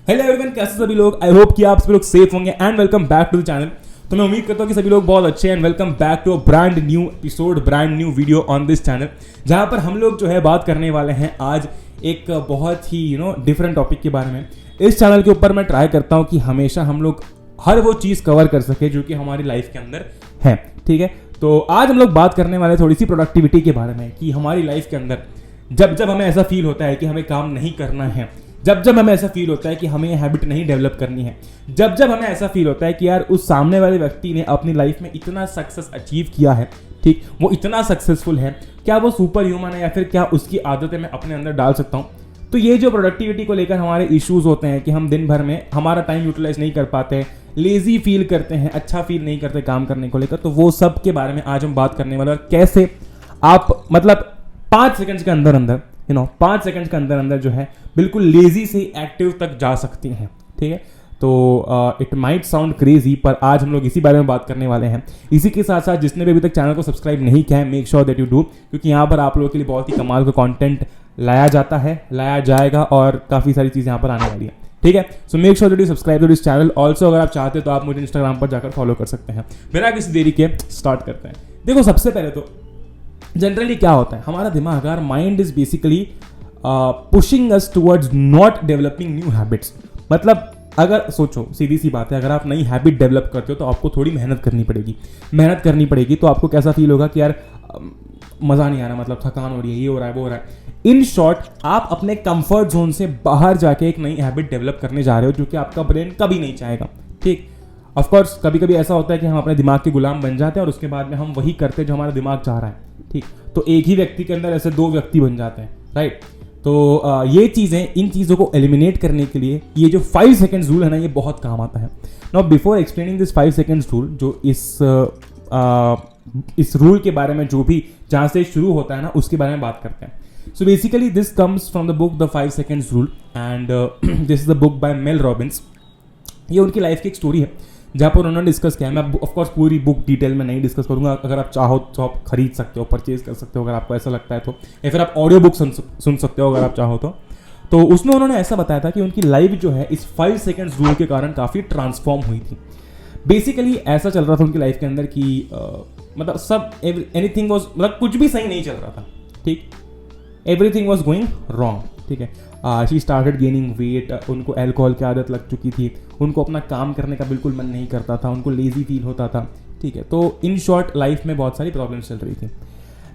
Hello everyone, कैसे सभी लोग। आई होप कि आप सभी लोग सेफ होंगे and welcome back to the channel. तो मैं उम्मीद करता हूँ कि सभी लोग बहुत अच्छे and welcome back to a brand new episode, brand new video on this channel, जहाँ पर हम लोग जो है बात करने वाले हैं आज एक बहुत ही डिफरेंट टॉपिक के बारे में। इस चैनल के ऊपर मैं ट्राई करता हूँ कि हमेशा हम लोग हर वो चीज़ कवर कर सके जो कि हमारी लाइफ के अंदर है। ठीक है, तो आज हम लोग बात करने वाले थोड़ी सी प्रोडक्टिविटी के बारे में कि हमारी लाइफ के अंदर जब जब हमें ऐसा फील होता है कि हमें काम नहीं करना है, जब जब हमें ऐसा फील होता है कि हमें ये हैबिट नहीं डेवलप करनी है, जब जब हमें ऐसा फील होता है कि यार उस सामने वाले व्यक्ति ने अपनी लाइफ में इतना सक्सेस अचीव किया है, ठीक, वो इतना सक्सेसफुल है, क्या वो सुपर ह्यूमन है या फिर क्या उसकी आदतें मैं अपने अंदर डाल सकता हूँ। तो ये जो प्रोडक्टिविटी को लेकर हमारे इश्यूज होते हैं कि हम दिन भर में हमारा टाइम यूटिलाइज नहीं कर पाते, लेजी फील करते हैं, अच्छा फील नहीं करते काम करने को लेकर, तो वो सब के बारे में आज हम बात करने वाले हैं। और कैसे आप मतलब 5 सेकंड्स के अंदर अंदर 5 सेकंड्स के अंदर अंदर जो है बिल्कुल लेजी से एक्टिव तक जा सकती हैं। ठीक है, तो इट माइट साउंड क्रेजी, पर आज हम लोग इसी बारे में बात करने वाले हैं। इसी के साथ साथ जिसने भी अभी तक चैनल को सब्सक्राइब नहीं किया है, make sure that you do, क्योंकि यहाँ पर आप लोगों के लिए बहुत ही कमाल का कंटेंट लाया जाता है, लाया जाएगा और काफ़ी सारी चीज़ें यहाँ पर आने वाली है। ठीक है, so make sure that you subscribe to this channel. Also अगर आप चाहते हो तो आप मुझे इंस्टाग्राम पर जाकर फॉलो कर सकते हैं। बिना किसी देरी के स्टार्ट करते हैं। देखो, सबसे पहले तो जनरली क्या होता है, हमारा दिमाग, our mind is basically pushing us towards not developing new habits. मतलब अगर सोचो, सीधी सी बात है, अगर आप नई हैबिट डेवलप करते हो तो आपको थोड़ी मेहनत करनी पड़ेगी। तो आपको कैसा फील होगा कि यार मज़ा नहीं आ रहा, मतलब थकान हो रही है, ये हो रहा है, वो हो रहा है। इन शॉर्ट, आप अपने कंफर्ट जोन से बाहर जाके एक नई हैबिट डेवलप करने जा रहे हो जो कि आपका ब्रेन कभी नहीं चाहेगा। ठीक, ऑफकोर्स कभी कभी ऐसा होता है कि हम अपने दिमाग के गुलाम बन जाते हैं और उसके बाद में हम वही करते हैं जो हमारा दिमाग चाह रहा है। ठीक, तो एक ही व्यक्ति के अंदर ऐसे 2 व्यक्ति बन जाते हैं, राइट। तो ये चीज़ें, इन चीज़ों को एलिमिनेट करने के लिए ये जो 5 सेकेंड्स रूल है ना, ये बहुत काम आता है। Now before explaining this 5 seconds rule, जो इस रूल के बारे में जो भी जहाँ से शुरू होता है ना, उसके बारे में बात करते हैं। So basically this comes from the book the 5 seconds rule and this is the book by Mel Robbins. ये उनकी लाइफ की एक स्टोरी है जहाँ पर उन्होंने डिस्कस किया है। मैं ऑफकोर्स पूरी बुक डिटेल में नहीं डिस्कस करूंगा। अगर आप चाहो तो आप खरीद सकते हो, परचेज कर सकते हो अगर आपको ऐसा लगता है तो, या फिर आप ऑडियो बुक सुन सकते हो अगर आप चाहो तो उसमें उन्होंने ऐसा बताया था कि उनकी लाइफ जो है इस 5 सेकेंड्स रूल के कारण काफ़ी ट्रांसफॉर्म हुई थी। बेसिकली ऐसा चल रहा था उनकी लाइफ के अंदर कि मतलब सब एनीथिंग वॉज, मतलब कुछ भी सही नहीं चल रहा था। ठीक, एवरीथिंग वॉज गोइंग रॉन्ग। ठीक है, शी स्टार्टेड गेनिंग वेट, उनको अल्कोहल की आदत लग चुकी थी, उनको अपना काम करने का बिल्कुल मन नहीं करता था, उनको लेजी फील होता था। ठीक है, तो इन शॉर्ट लाइफ में बहुत सारी प्रॉब्लम्स चल रही थी।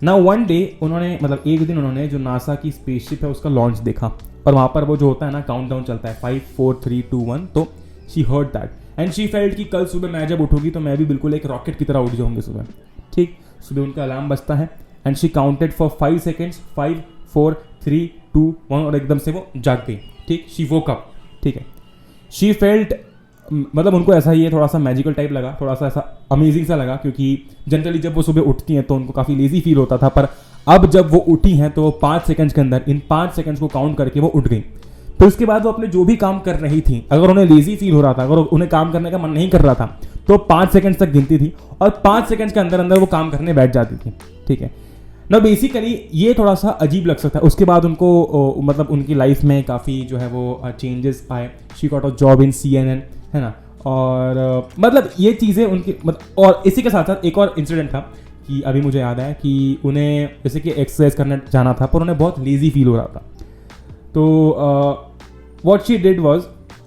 नाउ वन डे उन्होंने, मतलब एक दिन उन्होंने जो नासा की स्पेसशिप है उसका लॉन्च देखा, और वहाँ पर वो जो होता है ना, काउंटडाउन चलता है 5 4 3 2 1। तो she heard that and she felt कि कल सुबह मैं जब उठूंगी तो मैं भी बिल्कुल एक रॉकेट की तरह उठ जाऊंगी सुबह। ठीक, सुबह उनका अलार्म बजता है and she counted for 5 seconds, 5 4 3 2 1, और एकदम से वो जाग गई। ठीक, शी वोक अप। ठीक है, शी फेल्ट, मतलब उनको ऐसा ही है, थोड़ा सा मैजिकल टाइप लगा, थोड़ा सा ऐसा अमेजिंग सा लगा, क्योंकि जनरली जब वो सुबह उठती हैं तो उनको काफ़ी लेजी फील होता था, पर अब जब वो उठी हैं तो 5 सेकंड्स के अंदर इन 5 सेकंड्स को काउंट करके वो उठ गई। फिर उसके बाद वो अपने जो भी काम कर रही थी, अगर उन्हें लेजी फील हो रहा था, अगर उन्हें काम करने का मन नहीं कर रहा था, तो 5 सेकंड्स तक गिनती थी और 5 सेकंड्स के अंदर अंदर वो काम करने बैठ जाती थी। ठीक है ना, बेसिकली ये थोड़ा सा अजीब लग सकता है। उसके बाद उनको मतलब उनकी लाइफ में काफ़ी जो है वो चेंजेस आए। She got a job in CNN, है ना, और मतलब ये चीज़ें उनकी मतलब। और इसी के साथ साथ एक और इंसिडेंट था कि अभी मुझे याद है कि उन्हें जैसे कि एक्सरसाइज करने जाना था, पर उन्हें बहुत लेजी फील हो रहा था। तो व्हाट शी डिड वाज,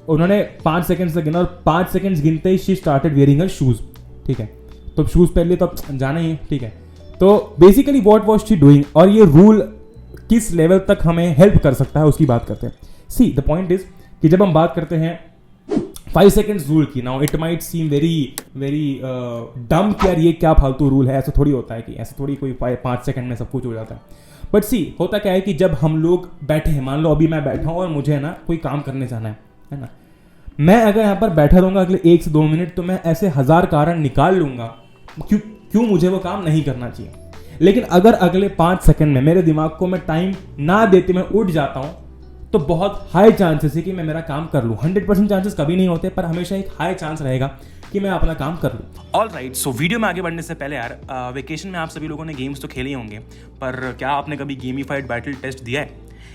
उन्होंने 5 सेकंड्स तक गिना और 5 सेकंड्स गिनते ही she started wearing her shoes. ठीक है, तो शूज़ पहन लिए तो अब जाना ही है। ठीक है, तो basically what was she doing, और ये रूल किस लेवल तक हमें हेल्प कर सकता है उसकी बात करते हैं। सी द पॉइंट इज कि जब हम बात करते हैं 5 सेकेंड्स रूल की, now it might seem very डम कि यार ये क्या फालतू रूल है, ऐसा थोड़ी होता है कि ऐसा थोड़ी कोई 5 सेकंड में सब कुछ हो जाता है। बट सी होता क्या है कि जब हम लोग बैठे हैं, मान लो अभी मैं बैठा हूँ और मुझे ना कोई काम करने जाना है ना, मैं अगर यहाँ पर बैठा रहूँगा अगले 1 से 2 मिनट तो मैं ऐसे 1000 कारण निकाल लूँगा क्यों मुझे वो काम नहीं करना चाहिए। लेकिन अगर अगले 5 सेकंड में मेरे दिमाग को मैं टाइम ना देते मैं उठ जाता हूँ, तो बहुत हाई चांसेस है कि मैं मेरा काम कर लूँ। 100% चांसेस कभी नहीं होते, पर हमेशा एक हाई चांस रहेगा कि मैं अपना काम कर लूँ। ऑल राइट, सो वीडियो में आगे बढ़ने से पहले यार, वेकेशन में आप सभी लोगों ने गेम्स तो खेले ही होंगे, पर क्या आपने कभी गेमीफाइड बैटल टेस्ट दिया है?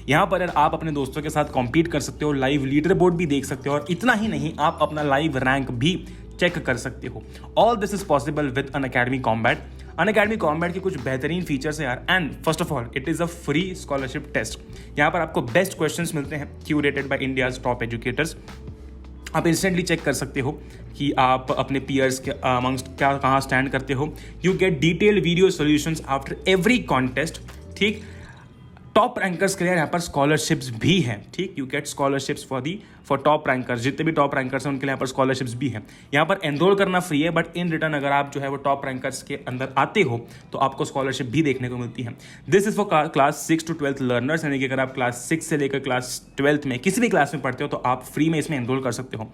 यहाँ पर आप अपने दोस्तों के साथ कॉम्पीट कर सकते हो, लाइव लीडर बोर्ड भी देख सकते हो, और इतना ही नहीं, आप अपना लाइव रैंक भी चेक कर सकते हो। All this is possible with Unacademy Combat. Unacademy Combat के कुछ बेहतरीन फीचर्स है यार, and first of all it is a free scholarship test. यहाँ पर आपको बेस्ट क्वेश्चंस मिलते हैं curated by India's top educators. आप इंस्टेंटली चेक कर सकते हो कि आप अपने पीयर्स के अमंगस्ट क्या कहाँ स्टैंड करते हो। You get detailed video solutions after every contest. ठीक, टॉप रैंकर्स के लिए यहाँ पर स्कॉलरशिप्स भी हैं। ठीक, you get scholarships for top rankers, जितने भी टॉप रैंकर्स हैं उनके लिए यहाँ पर स्कॉलरशिप्स भी हैं। यहाँ पर एनरोल करना फ्री है, बट इन रिटर्न अगर आप जो है वो टॉप रैंकर्स के अंदर आते हो तो आपको स्कॉलरशिप भी देखने को मिलती है। This is for class 6 to 12 learners, यानी कि अगर आप क्लास 6 से लेकर क्लास 12 में किसी भी क्लास में पढ़ते हो तो आप फ्री में इसमें एनरोल कर सकते हो।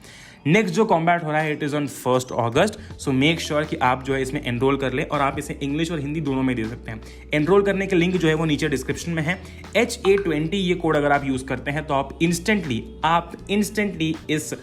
नेक्स्ट जो कॉम्बैट हो रहा है it is on 1 August, so make sure कि आप जो है इसमें एनरोल कर ले, और आप इसे इंग्लिश और हिंदी दोनों में दे सकते हैं। एनरोल करने के लिंक जो है वो नीचे डिस्क्रिप्शन में है। HA20 ये कोड अगर आप यूज़ करते हैं तो आप इंस्टेंटली इस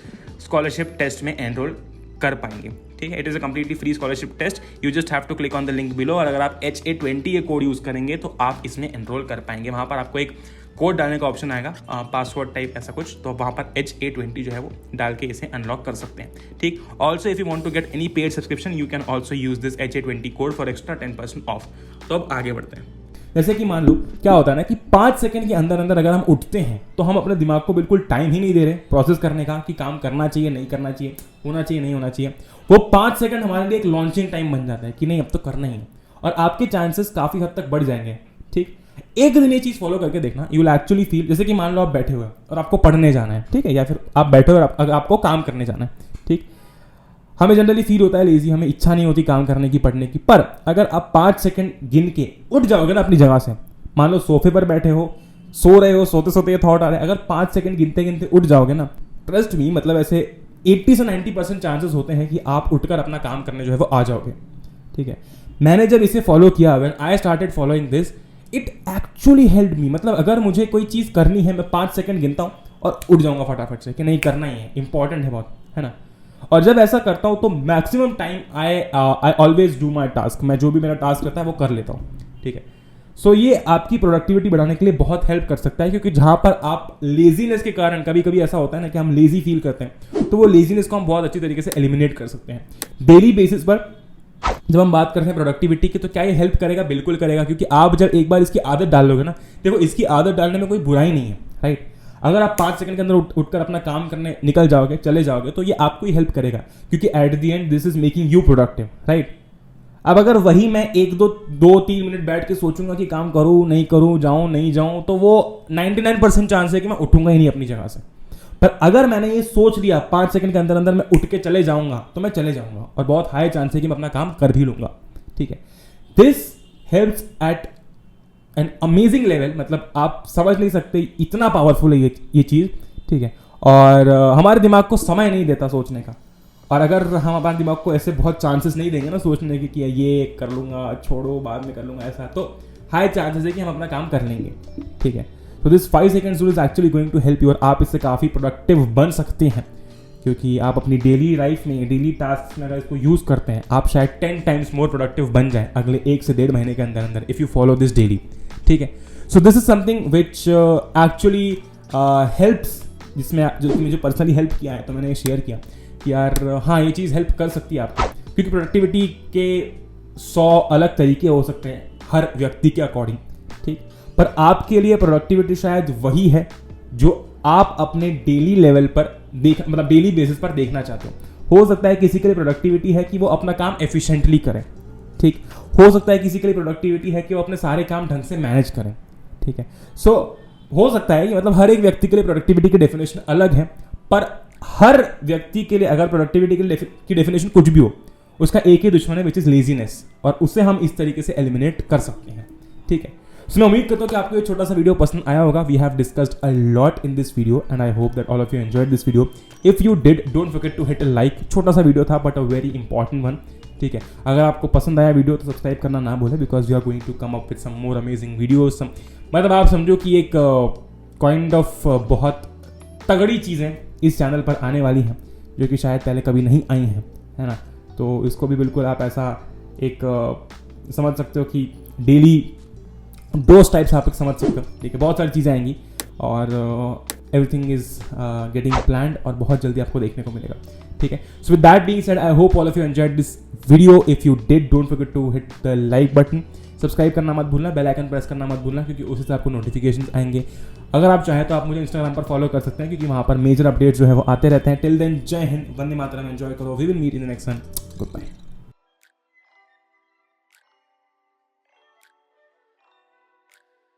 स्कॉलरशिप टेस्ट में एनरोल कर पाएंगे। ठीक है, it is a completely free scholarship test, you just have to click on the link below, और अगर आप HA20 ये कोड यूज़ करेंगे तो आप इसमें एनरोल कर पाएंगे। वहाँ पर आपको एक कोड डालने का ऑप्शन आएगा, पासवर्ड टाइप ऐसा कुछ, तो वहाँ पर HA20 जो है वो डाल के इसे अनलॉक कर सकते हैं। ठीक, also if you want to get any paid subscription you can also use this HA20 code for extra 10% off. तो अब आगे बढ़ते हैं। जैसे कि मान लो क्या होता है ना कि 5 सेकंड के अंदर अंदर अगर हम उठते हैं तो हम अपने दिमाग को बिल्कुल टाइम ही नहीं दे रहे प्रोसेस करने का कि काम करना चाहिए नहीं करना चाहिए, होना चाहिए नहीं होना चाहिए। वो 5 सेकंड हमारे लिए एक लॉन्चिंग टाइम बन जाता है कि नहीं अब तो करना ही है, और आपके चांसेस काफ़ी हद तक बढ़ जाएंगे। ठीक, एक दिन ये चीज़ फॉलो करके देखना, यू विल एक्चुअली फील, जैसे कि मान लो आप बैठे हुए और आपको पढ़ने जाना है, ठीक है, या फिर आप बैठे हुए और आपको काम करने जाना है। ठीक, हमें जनरली फील होता है लेजी, हमें इच्छा नहीं होती काम करने की, पढ़ने की, पर अगर आप 5 सेकंड गिन के उठ जाओगे ना अपनी जगह से, मान लो सोफे पर बैठे हो, सो रहे हो, सोते सोते ये थॉट आ रहे हैं, अगर 5 सेकंड गिनते गिनते उठ जाओगे ना, ट्रस्ट मी, मतलब ऐसे 80 से 90% चांसेस होते हैं कि आप उठकर अपना काम करने जो है वो आ जाओगे। ठीक है, मैंने जब इसे फॉलो किया, when I started following this, it actually help me. मतलब अगर मुझे कोई चीज़ करनी है, मैं 5 सेकंड गिनता हूँ और उठ जाऊंगा फटाफट से कि नहीं करना ही है, इंपॉर्टेंट है बहुत, है ना। और जब ऐसा करता हूँ तो maximum time I always do my task, मैं जो भी मेरा टास्क रहता है वो कर लेता हूँ। ठीक है, सो ये आपकी प्रोडक्टिविटी बढ़ाने के लिए बहुत हेल्प कर सकता है, क्योंकि जहाँ पर आप लेजीनेस के कारण, कभी कभी ऐसा होता है ना कि हम लेजी फील करते हैं, तो वो लेजीनेस को हम बहुत अच्छी तरीके से एलिमिनेट कर सकते हैं डेली बेसिस पर। जब हम बात करते हैं प्रोडक्टिविटी की तो क्या ये हेल्प करेगा? बिल्कुल करेगा, क्योंकि आप जब एक बार इसकी आदत डाल लोगे ना, देखो इसकी आदत डालने में कोई बुराई नहीं है, राइट। अगर आप 5 सेकंड के अंदर उठकर अपना काम करने निकल जाओगे, चले जाओगे, तो ये आपको ही हेल्प करेगा, क्योंकि at the end this is making you productive, right. अब अगर वही मैं 2-3 मिनट बैठ के सोचूंगा कि काम करूं नहीं करूं, जाऊं नहीं जाऊं, तो वो 99% चांस है कि मैं उठूंगा ही नहीं अपनी जगह से। पर अगर मैंने ये सोच लिया 5 सेकंड के अंदर अंदर मैं उठ के चले जाऊंगा, तो मैं चले जाऊंगा, और बहुत हाई चांस है कि मैं अपना काम कर भी लूंगा। ठीक है, this helps at an amazing level, मतलब आप समझ नहीं सकते इतना पावरफुल है ये चीज़। ठीक है, और हमारे दिमाग को समय नहीं देता सोचने का, और अगर हम हमारे दिमाग को ऐसे बहुत चांसेस नहीं देंगे ना सोचने की कि ये कर लूंगा, छोड़ो बाद में कर लूंगा, ऐसा, तो हाई चांसेस है कि हम अपना काम कर लेंगे। ठीक है, तो this 5 seconds rule is actually going to help you, और आप इससे काफ़ी प्रोडक्टिव बन सकते हैं, क्योंकि आप अपनी डेली लाइफ में, डेली टास्क में अगर इसको यूज़ करते हैं, आप शायद 10 टाइम्स मोर प्रोडक्टिव बन जाए अगले 1 से 1.5 महीने के अंदर अंदर, if you follow this daily. ठीक है, so this is something which actually helps, जो मुझे पर्सनली हेल्प किया है, तो मैंने ये शेयर किया कि यार हाँ ये चीज़ हेल्प कर सकती है आपको, क्योंकि प्रोडक्टिविटी के 100 अलग तरीके हो सकते हैं हर व्यक्ति के अकॉर्डिंग। ठीक, पर आपके लिए प्रोडक्टिविटी शायद वही है जो आप अपने डेली लेवल पर मतलब डेली बेसिस पर देखना चाहते हो सकता है किसी के लिए प्रोडक्टिविटी है कि वो अपना काम एफिशिएंटली करें। ठीक, हो सकता है किसी के लिए प्रोडक्टिविटी है कि वो अपने सारे काम ढंग से मैनेज करें। ठीक है, सो हो सकता है कि मतलब हर एक व्यक्ति के लिए प्रोडक्टिविटी की डेफिनेशन अलग है, पर हर व्यक्ति के लिए अगर प्रोडक्टिविटी की डेफिनेशन कुछ भी हो, उसका एक ही दुश्मन है, विच इज लेजीनेस, और उससे हम इस तरीके से एलिमिनेट कर सकते हैं। ठीक है, सो मैं उम्मीद करता हूँ कि आपको ये छोटा सा वीडियो पसंद आया होगा। We have discussed a lot in this video and I hope that all of you enjoyed this video. If you did, don't forget to hit a like. छोटा सा वीडियो था but a very important one. ठीक है, अगर आपको पसंद आया video तो सब्सक्राइब करना ना भूलें, because we are going to come up with some more amazing videos. मतलब आप समझो कि एक काइंड ऑफ बहुत तगड़ी चीज़ें इस चैनल पर आने वाली हैं, जो कि शायद पहले कभी नहीं आई हैं, है ना। तो इसको भी बिल्कुल आप ऐसा एक समझ सकते हो कि डेली डोज टाइप से आप समझ सकते हो। ठीक है, बहुत सारी चीज़ें आएंगी, और एवरीथिंग इज गेटिंग प्लान्ड और बहुत जल्दी आपको देखने को मिलेगा, ठीक है. So with that being said, I hope all of you enjoyed this video. If you did, don't forget to hit the like button, subscribe करना मत भूलना, बेल आइकन प्रेस करना मत भूलना, क्योंकि उससे आपको नोटिफिकेशंस आएंगे. अगर आप चाहें तो आप मुझे इंस्टाग्राम पर फॉलो कर सकते हैं, क्योंकि वहाँ पर मेजर अपडेट्स जो है वो आते रहते हैं. टिल देन, जय हिंद, वंदे मातरम, एंजॉय करो. We will meet in the next one. Good bye.